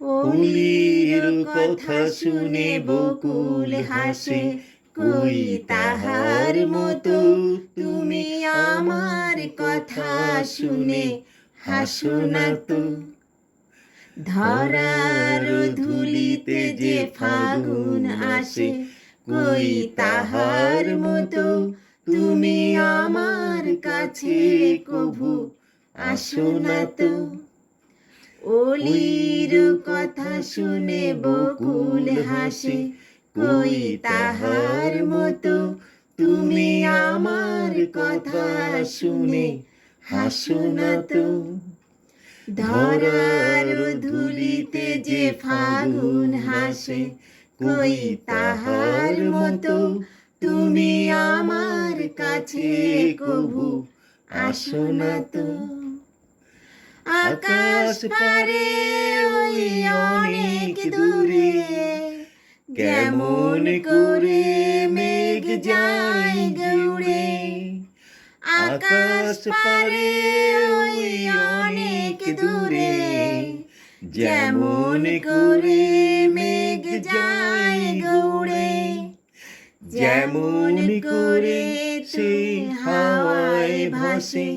অলির কথা শুনে বকুল হাসে, কই তাহার মতো তুমি আমার কথা শুনে হাসো না তো। ধরার ধুলিতে যে ফাগুন আসে, কই তাহার মতো তুমি আমার কাছে কভু আসো না তো। অলির কথা শুনে বকুল হাসে, কই তাহার মতো তুমি আমার কথা শুনে হাসো না তো। ধরার ধুলিতে যে ফাগুন হাসে, কই তাহার মতো তুমি আমার কাছে কভু আসো না তো। আকাশ পারে ওই অনেক দূরে, কেমন করে মেঘ যায় উড়ে। আকাশ পারে ওই অনেক দূরে, যেমন করে মেঘ যায় উড়ে। যেমন করে সে হাওয়ায় ভাসে,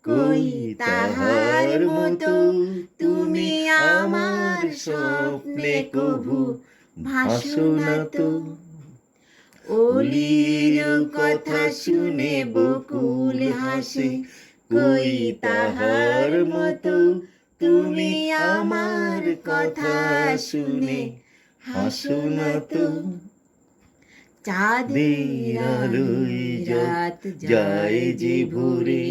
কই তাহার মতো তুমি আমার স্বপ্নে কভু ভাসো না তো। অলির কথা শুনে বকুল হাসে, কই তাহার মতো তুমি আমার কথা শুনে হাসো না তো। চাঁদের আলোয় রাত যায় যে ভোরে,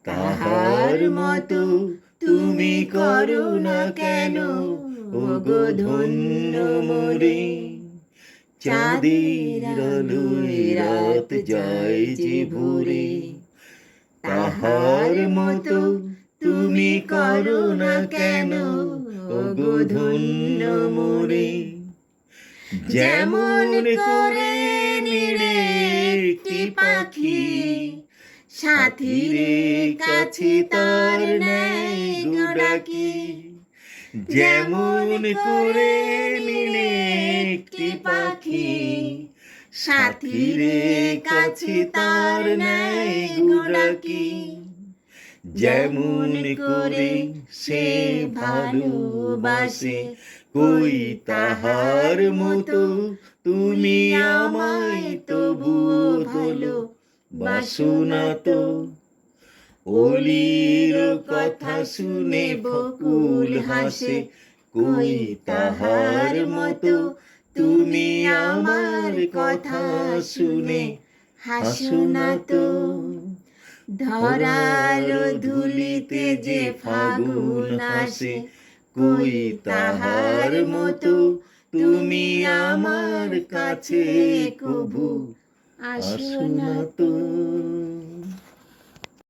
তাহার মতো তুমি করো না কেন ওগো ধন্য মোরে। চাঁদের আলোয় রাত যায় যে ভোরে, তাহার মতো তুমি করো না কেন ওগো ধন্য মোরে। যেমন করে নিড়ে একটি পাখি সাথীরে কাছে তার নেয় গো ডাকি। যেমন করে নিড়ে একটি পাখি সাথীরে কাছে তার নেয় গো ডাকি। যেমন করে সে ভালোবাসে, কই তাহার মতো তুমি আমায় তবু ভালো বাসো না তো। অলির কথা শুনে বকুল হাসে, কই তাহার মতো তুমি আমার কথা শুনে হাসো না তো। ধরার ধুলিতে যে ফাগুন আসে, কই তাহার মতো তুমি আমার কাছে কভু আসো না তো।